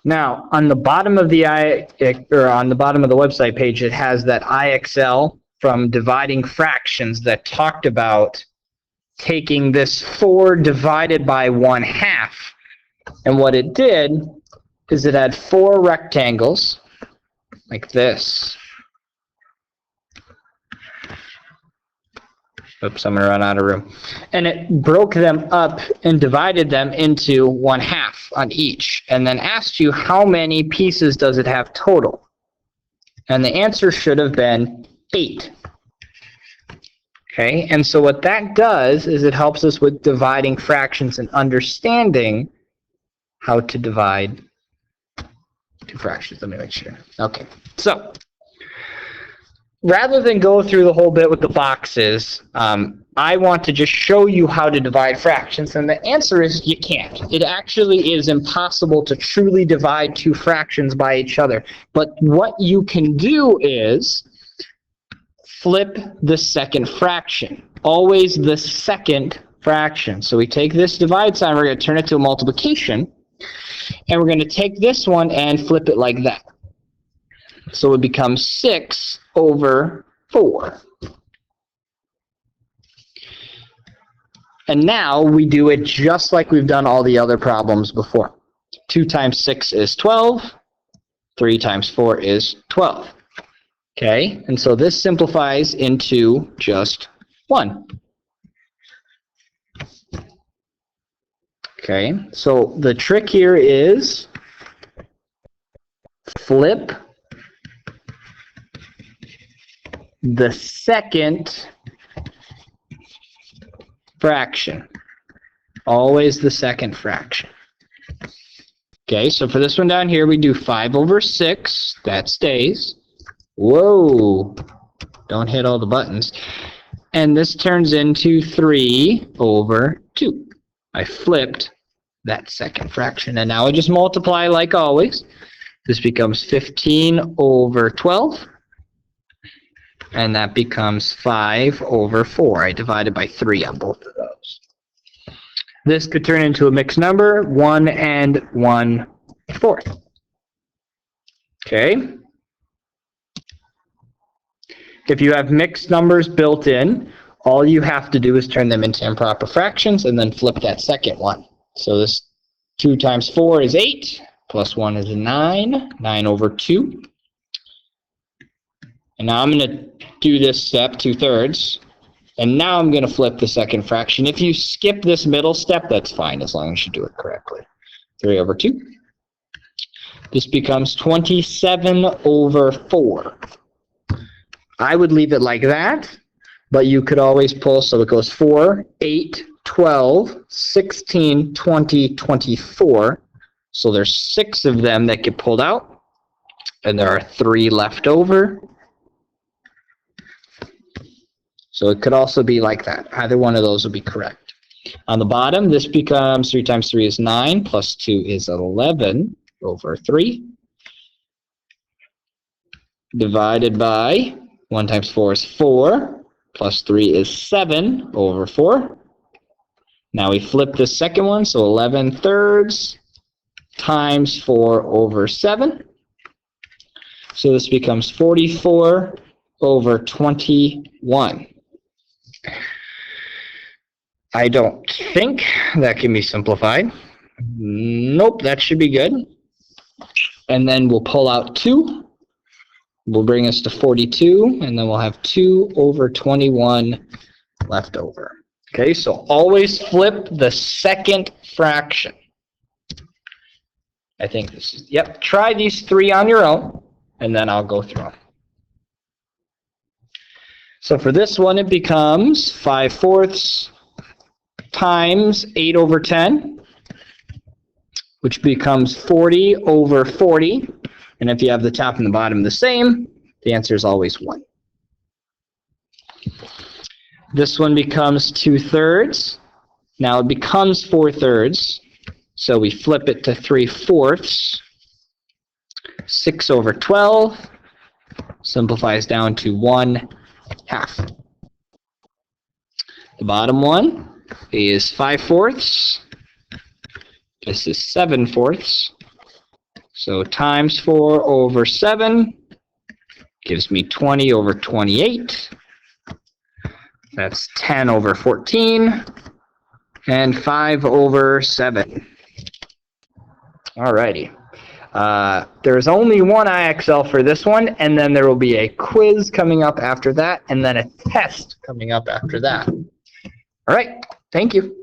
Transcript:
Now, on the bottom of the website page, it has that IXL from dividing fractions that talked about taking this 4 divided by 1/2, and what it did is it had 4 rectangles like this. Oops, I'm going to run out of room. And it broke them up and divided them into 1/2 on each, and then asked you how many pieces does it have total. And the answer should have been 8. Okay, and so what that does is it helps us with dividing fractions and understanding how to divide 2 fractions. Let me make sure. Okay, so rather than go through the whole bit with the boxes, I want to just show you how to divide fractions, and the answer is you can't. It actually is impossible to truly divide 2 fractions by each other. But what you can do is flip the second fraction. Always the second fraction. So we take this divide sign, we're going to turn it to a multiplication, and we're going to take this one and flip it like that. So it becomes 6 over 4. And now we do it just like we've done all the other problems before. 2 times 6 is 12. 3 times 4 is 12. Okay, and so this simplifies into just 1. Okay, so the trick here is flip the second fraction. Always the second fraction. Okay, so for this one down here, we do 5 over 6. That stays. Whoa! Don't hit all the buttons. And this turns into 3 over 2. I flipped that second fraction. And now I just multiply like always. This becomes 15 over 12. And that becomes 5 over 4. I divided by 3 on both of those. This could turn into a mixed number, 1 and 1/4. Okay? If you have mixed numbers built in, all you have to do is turn them into improper fractions and then flip that second one. So this 2 times 4 is 8, plus 1 is 9, 9 over 2. And now I'm going to do this step 2/3. And now I'm going to flip the second fraction. If you skip this middle step, that's fine, as long as you do it correctly. 3 over 2. This becomes 27 over 4. I would leave it like that, but you could always pull, so it goes 4, 8, 12, 16, 20, 24. So there's 6 of them that get pulled out, and there are 3 left over. So it could also be like that. Either one of those would be correct. On the bottom, this becomes 3 times 3 is 9, plus 2 is 11 over 3. Divided by 1 times 4 is 4, plus 3 is 7 over 4. Now we flip the second one, so 11/3 times 4 over 7. So this becomes 44 over 21. I don't think that can be simplified. Nope, that should be good. And then we'll pull out 2. Will bring us to 42, and then we'll have 2 over 21 left over. Okay, so always flip the second fraction. I think this is, yep, try these 3 on your own, and then I'll go through them. So for this one, it becomes 5/4 times 8 over 10, which becomes 40 over 40. And if you have the top and the bottom the same, the answer is always 1. This one becomes 2/3. Now it becomes 4/3. So we flip it to 3/4. 6 over 12 simplifies down to 1/2. The bottom one is 5/4. This is 7/4. So times 4 over 7 gives me 20 over 28. That's 10 over 14. And 5 over 7. Alrighty. There's only one IXL for this one, and then there will be a quiz coming up after that, and then a test coming up after that. All right. Thank you.